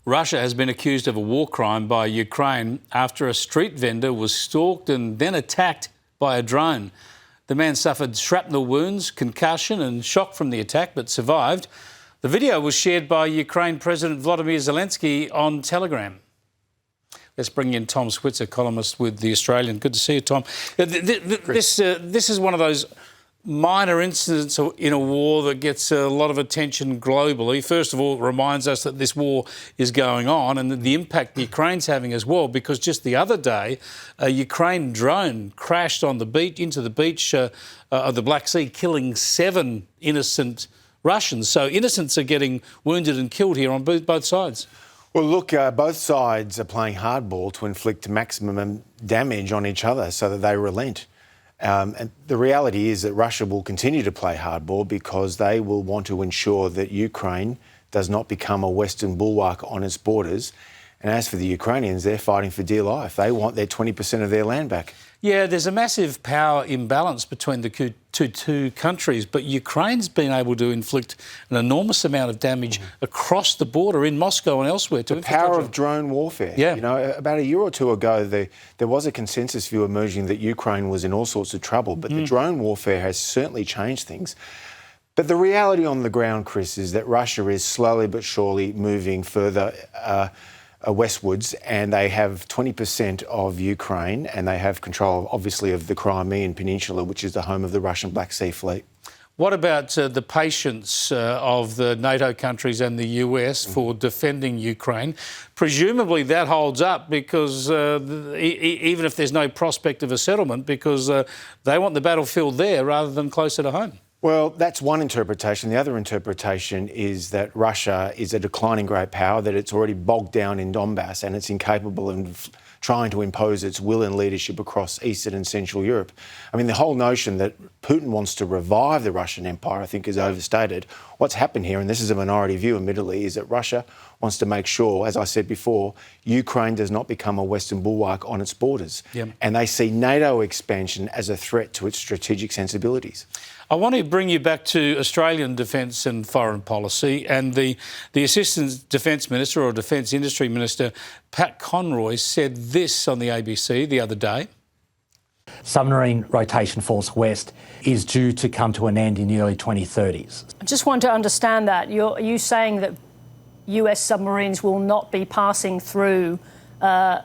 Russia has been accused of a war crime by Ukraine after a street vendor was stalked and then attacked by a drone. The man suffered shrapnel wounds, concussion and shock from the attack, but survived. The video was shared by Ukraine President Volodymyr Zelensky on Telegram. Let's bring in Tom Switzer, columnist with The Australian. Good to see you, Tom. This is one of those minor incidents in a war that gets a lot of attention globally. First of all, it reminds us that this war is going on and the impact the Ukraine's having as well, because just the other day, a Ukraine drone crashed on the beach, into the beach of the Black Sea, killing 7 innocent Russians. So innocents are getting wounded and killed here on both sides. Well, look, both sides are playing hardball to inflict maximum damage on each other so that they relent. And the reality is that Russia will continue to play hardball because they will want to ensure that Ukraine does not become a Western bulwark on its borders. And as for the Ukrainians, they're fighting for dear life. They want their 20% of their land back. Yeah, there's a massive power imbalance between the two countries, but Ukraine's been able to inflict an enormous amount of damage across the border in Moscow and elsewhere. The power of drone warfare. Yeah. You know, about a year or two ago, there was a consensus view emerging that Ukraine was in all sorts of trouble, but the drone warfare has certainly changed things. But the reality on the ground, Chris, is that Russia is slowly but surely moving further westwards, and they have 20% of Ukraine, and they have control, obviously, of the Crimean Peninsula, which is the home of the Russian Black Sea Fleet. What about the patience of the NATO countries and the US for defending Ukraine? Presumably that holds up because even if there's no prospect of a settlement, because they want the battlefield there rather than closer to home. Well, that's one interpretation. The other interpretation is that Russia is a declining great power, that it's already bogged down in Donbass and it's incapable of trying to impose its will and leadership across Eastern and Central Europe. I mean, the whole notion that Putin wants to revive the Russian Empire, I think, is overstated. What's happened here, and this is a minority view, admittedly, is that Russia wants to make sure, as I said before, Ukraine does not become a Western bulwark on its borders. Yep. And they see NATO expansion as a threat to its strategic sensibilities. I want to bring you back to Australian defence and foreign policy, and the Assistant Defence Minister or Defence Industry Minister, Pat Conroy, said this on the ABC the other day. Submarine Rotation Force West is due to come to an end in the early 2030s. I just want to understand that. Are you saying that US submarines will not be passing through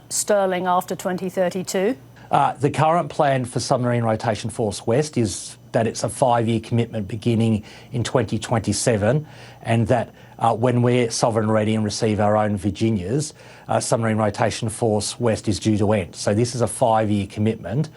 Stirling after 2032? The current plan for Submarine Rotation Force West is that it's a 5-year commitment beginning in 2027, and that when we're sovereign ready and receive our own Virginias, Submarine Rotation Force West is due to end. So this is a 5-year commitment.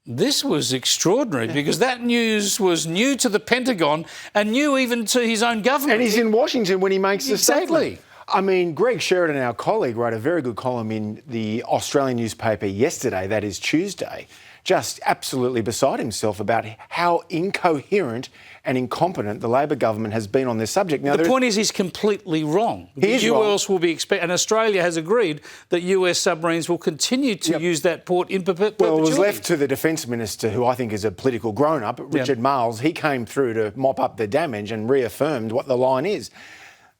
This was extraordinary because that news was new to the Pentagon and new even to his own government. And he's in Washington when he makes the statement. Exactly. I mean, Greg Sheridan, our colleague, wrote a very good column in the Australian newspaper yesterday, that is Tuesday, just absolutely beside himself about how incoherent and incompetent the Labor government has been on this subject. Now, the point is he's completely wrong. He is wrong. US will be and Australia has agreed that US submarines will continue to use that port in perpetuity. Well, it was left to the Defence Minister, who I think is a political grown-up, Richard Marles. He came through to mop up the damage and reaffirmed what the line is.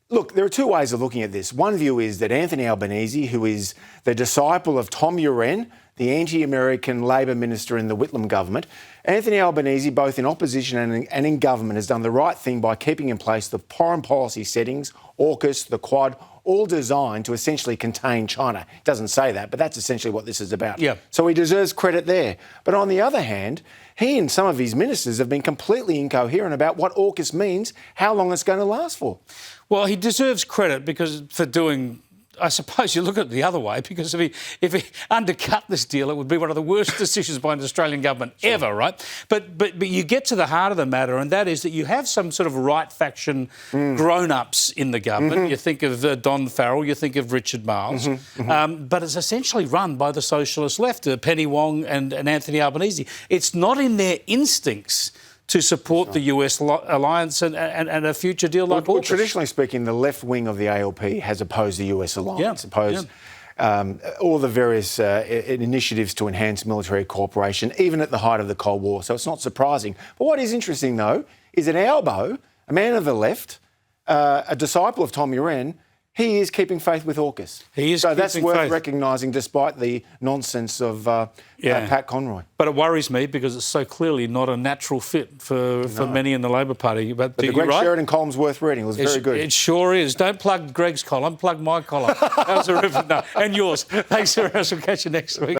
Look, there are two ways of looking at this. One view is that Anthony Albanese, who is the disciple of Tom Uren, the anti-American Labor minister in the Whitlam government, Anthony Albanese, both in opposition and in government, has done the right thing by keeping in place the foreign policy settings, AUKUS, the Quad, all designed to essentially contain China. It doesn't say that, but that's essentially what this is about. Yeah. So he deserves credit there. But on the other hand, he and some of his ministers have been completely incoherent about what AUKUS means, how long it's going to last for. Well, he deserves credit for doing. I suppose you look at it the other way, because if he undercut this deal, it would be one of the worst decisions by an Australian government ever, right? But you get to the heart of the matter, and that is that you have some sort of right faction grown-ups in the government. You think of Don Farrell, you think of Richard Marles, but it's essentially run by the socialist left, Penny Wong and Anthony Albanese. It's not in their instincts to support the US alliance and a future deal like AUKUS. Traditionally speaking, the left wing of the ALP has opposed the US alliance, opposed all the various initiatives to enhance military cooperation, even at the height of the Cold War. So it's not surprising. But what is interesting, though, is that Albo, a man of the left, a disciple of Tom Uren, He is keeping faith with AUKUS. He is so that's keeping worth faith. recognising, despite the nonsense of Pat Conroy. But it worries me because it's so clearly not a natural fit for many in the Labor Party. But the Greg Sheridan column's worth reading. It was very good. It sure is. Don't plug Greg's column, plug my column. That was a river. No, and yours. Thanks very much. We'll catch you next week.